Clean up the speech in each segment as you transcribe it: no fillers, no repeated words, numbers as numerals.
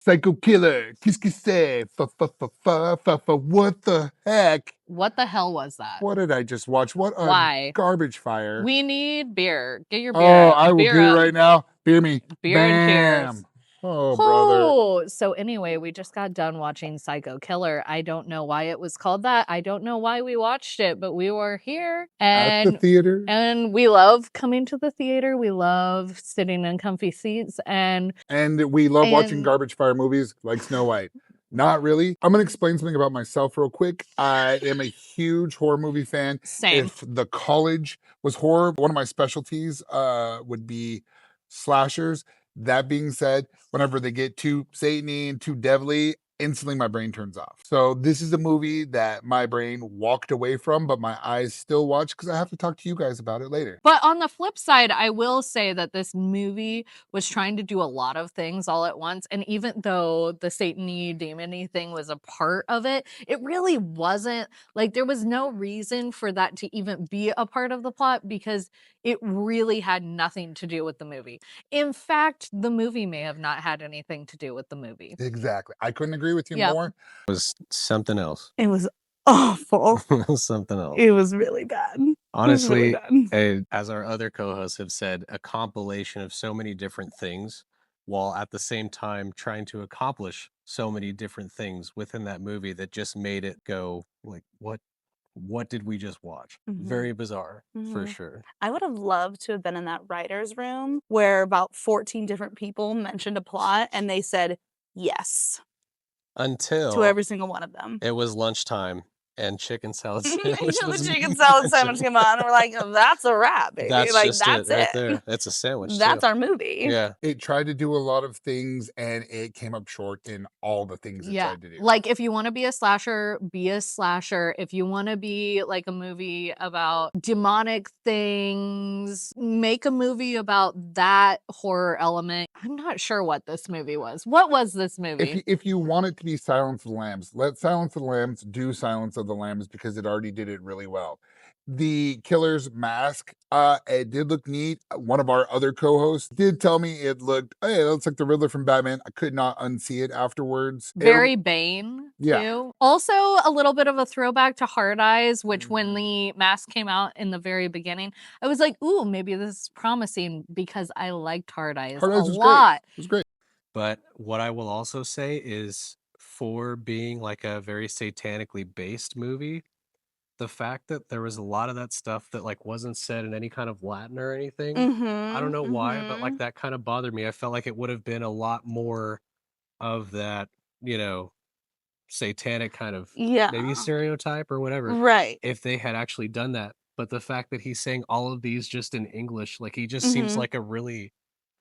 Psycho killer. Qu'est-ce que c'est? What the heck? What the hell was that? What did I just watch? What a Why? garbage fire. We need beer. Get your beer Oh, up. I will beer right now. Beer me. Beer and cheers. Bam. Oh, brother. Oh, so anyway, we just got done watching Psycho Killer. I don't know why it was called that. I don't know why we watched it, but we were here At the theater. and we love coming to the theater. We love sitting in comfy seats and we love watching garbage fire movies like Snow White. Not really. I'm going to explain something about myself real quick. I am a huge horror movie fan. Same. If the college was horror, one of my specialties would be slashers. That being said, whenever they get too satany and too devilly, instantly my brain turns off. So this is a movie that my brain walked away from, but my eyes still watch because I have to talk to you guys about it later. But on the flip side, I will say that this movie was trying to do a lot of things all at once. And even though the Satan-y, demon-y thing was a part of it, it really wasn't. Like, there was no reason for that to even be a part of the plot because it really had nothing to do with the movie. In fact, the movie may have not had anything to do with the movie. Exactly. I couldn't agree with you more. It was something else. It was awful. It was something else. It was really bad. Honestly, as our other co-hosts have said, a compilation of so many different things while at the same time trying to accomplish so many different things within that movie that just made it go like, what did we just watch? Very bizarre, for sure. I would have loved to have been in that writer's room where about 14 different people mentioned a plot and they said yes Until to every single one of them. it was lunchtime and chicken salad sandwich Until was the chicken salad sandwich came on, and we're like, that's a wrap, baby. That's like, just that's it right there. It's a sandwich. That's too. our movie. Yeah. It tried to do a lot of things and it came up short in all the things it tried to do. Like, if you want to be a slasher, be a slasher. If you want to be like a movie about demonic things, make a movie about that horror element. I'm not sure what this movie was. What was this movie? If you want it to be Silence of the Lambs, let Silence of the Lambs do Silence of the Lambs because it already did it really well. The killer's mask, it did look neat. One of our other co-hosts did tell me it looked, hey, it looks like the Riddler from Batman. I could not unsee it afterwards. Very Bane, Yeah. too. Also, a little bit of a throwback to Hard Eyes, which when the mask came out in the very beginning, I was like, ooh, maybe this is promising because I liked Hard Eyes a lot. It was great. But what I will also say is for being like a very satanically based movie, the fact that there was a lot of that stuff that like wasn't said in any kind of Latin or anything, I don't know why, but like that kind of bothered me. I felt like it would have been a lot more of that, you know, satanic kind of maybe stereotype or whatever. Right. If they had actually done that. But the fact that he's saying all of these just in English, like he just seems like a really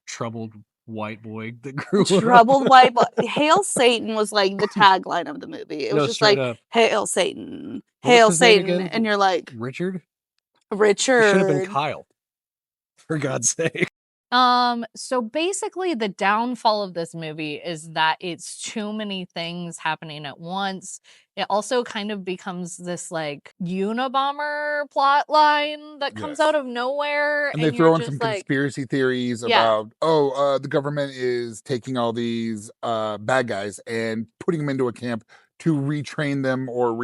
troubled white boy that grew up. Troubled white boy. Hail Satan was like the tagline of the movie. It was just like, up. Hail Satan. What Hail was his name Satan. again? And you're like, Richard? Richard. It should have been Kyle. For God's sake. So basically the downfall of this movie is that it's too many things happening at once. It also kind of becomes this like Unabomber plot line that comes out of nowhere. And they throw in some conspiracy theories about, the government is taking all these bad guys and putting them into a camp to retrain them or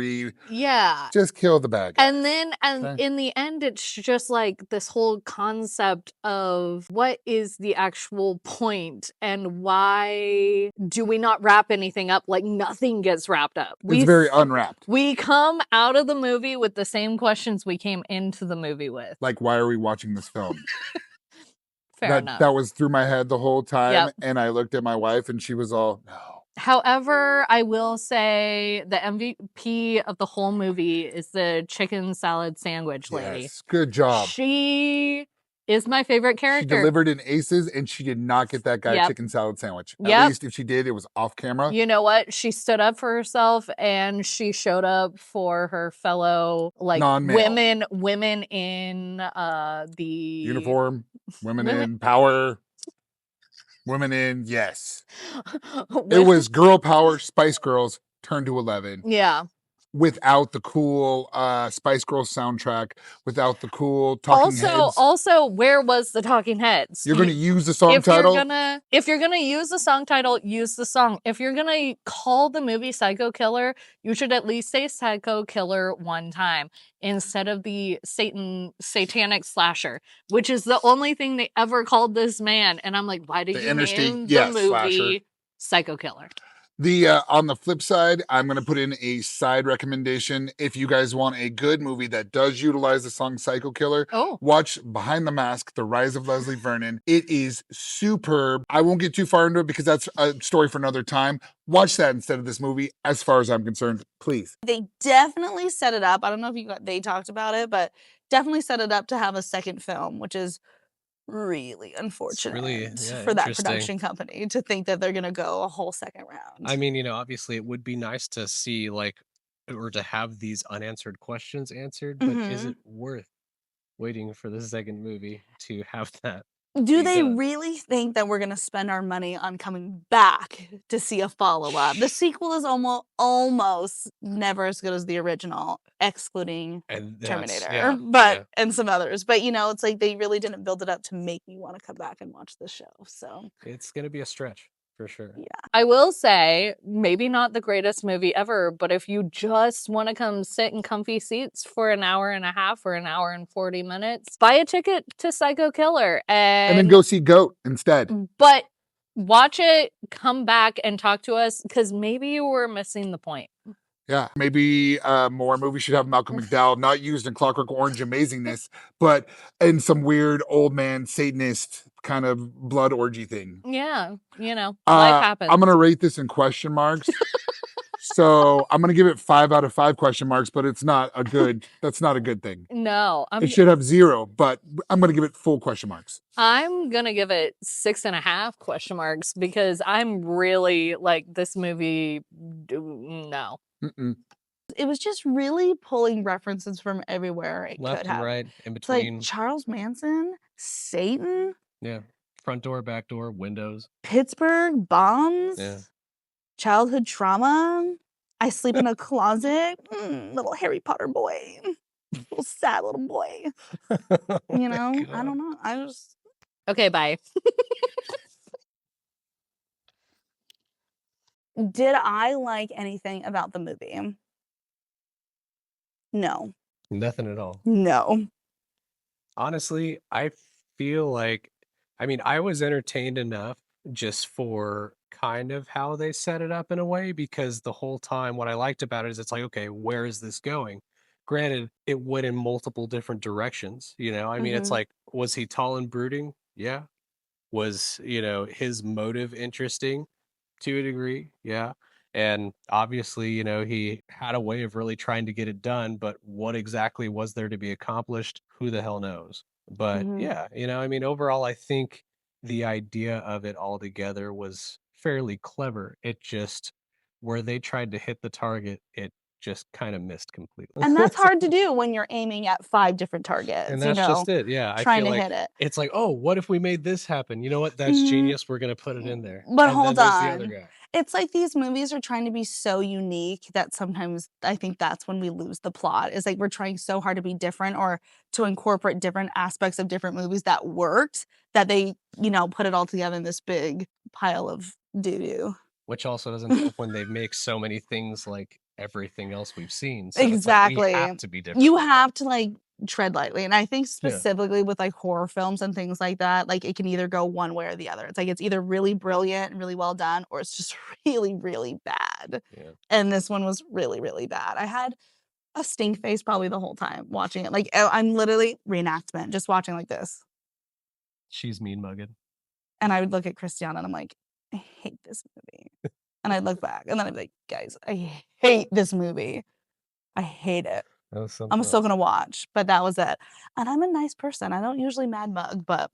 just kill the bad guys. And then in the end, it's just like this whole concept of what is the actual point and why do we not wrap anything up? Like nothing gets wrapped up. It's very unwrapped. We come out of the movie with the same questions we came into the movie with. Like, why are we watching this film? Fair enough. That was through my head the whole time. And I looked at my wife and she was all, no. However, I will say the MVP of the whole movie is the chicken salad sandwich lady. Yes, good job. She is my favorite character. She delivered in aces and she did not get that guy a chicken salad sandwich. At least if she did, it was off camera. You know what? She stood up for herself and she showed up for her fellow like women in the uniform, women in power. Women in, yes. It was girl power, Spice Girls, turned to 11. Yeah. without the cool Spice Girls soundtrack, without the cool Talking Heads. Also, where was the Talking Heads? You're going to use the song title? If you're gonna use the song title, use the song. If you're gonna call the movie Psycho Killer, you should at least say Psycho Killer one time instead of the satanic slasher, which is the only thing they ever called this man. And I'm like, why did The you interstate, name yeah, the movie slasher. Psycho Killer? The on the flip side, I'm going to put in a side recommendation. If you guys want a good movie that does utilize the song Psycho Killer, watch Behind the Mask, The Rise of Leslie Vernon. It is superb. I won't get too far into it because that's a story for another time. Watch that instead of this movie, as far as I'm concerned, please. They definitely set it up. I don't know if they talked about it, but definitely set it up to have a second film, which is really unfortunate for that production company to think that they're going to go a whole second round. I mean, you know, obviously it would be nice to see like, or to have these unanswered questions answered, but is it worth waiting for the second movie to have that? Do they really think that we're going to spend our money on coming back to see a follow-up? The sequel is almost never as good as the original, excluding Terminator, and some others. But, you know, it's like they really didn't build it up to make me want to come back and watch the show. So it's going to be a stretch. For sure. Yeah. I will say, maybe not the greatest movie ever, but if you just want to come sit in comfy seats for an hour and a half or an hour and 40 minutes, buy a ticket to Psycho Killer and then go see Goat instead. But watch it, come back and talk to us, because maybe you were missing the point. Yeah, maybe more movies should have Malcolm McDowell, not used in Clockwork Orange amazingness, but in some weird old man Satanist kind of blood orgy thing. Yeah, you know, life happens. I'm going to rate this in question marks. So I'm going to give it 5 out of 5 question marks, but it's not a good, that's not a good thing. No. It should have 0, but I'm going to give it full question marks. I'm going to give it 6.5 question marks because I'm really like this movie. No. It was just really pulling references from everywhere it left could and have. right, in It's like between. Charles Manson, Satan. Yeah. Front door, back door, windows. Pittsburgh, bombs. Yeah. Childhood trauma. I sleep in a closet. Little Harry Potter boy. Little sad little boy. You know? I don't know. I just... Okay, bye. Did I like anything about the movie? No. Nothing at all. No. Honestly, I feel like, I mean, I was entertained enough just for kind of how they set it up in a way, because the whole time what I liked about it is it's like, okay, where is this going? Granted, it went in multiple different directions, you know? I mean, it's like, was he tall and brooding? Yeah. Was, you know, his motive interesting to a degree? Yeah. And obviously, you know, he had a way of really trying to get it done, but what exactly was there to be accomplished? Who the hell knows? But yeah, you know, I mean, overall, I think the idea of it all together was fairly clever. It just, where they tried to hit the target, it just kind of missed completely. And that's hard to do when you're aiming at 5 different targets, And that's just it. Yeah. trying I feel to like hit it. it's like, oh, what if we made this happen? You know what? That's genius. We're going to put it in there. But and hold then there's the other on. guy. It's like these movies are trying to be so unique that sometimes I think that's when we lose the plot. It's like we're trying so hard to be different or to incorporate different aspects of different movies that worked, that they, you know, put it all together in this big pile of doo-doo. Which also doesn't help when they make so many things like everything else we've seen. So Exactly. It's like we have to be different. You have to like tread lightly. And I think specifically with like horror films and things like that, like it can either go one way or the other. It's like it's either really brilliant and really well done, or it's just really, really bad. Yeah. And this one was really, really bad. I had a stink face probably the whole time watching it. Like I'm literally reenactment, just watching like this. She's mean mugged. And I would look at Christianna and I'm like, I hate this movie. And I'd look back and then I'd be like, guys, I hate this movie. I hate it. I'm still gonna watch, but that was it. And I'm a nice person. I don't usually mad mug, but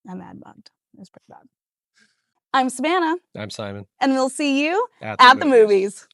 I mad mugged. It was pretty bad. I'm Savanah. I'm Simon. And we'll see you at the movies.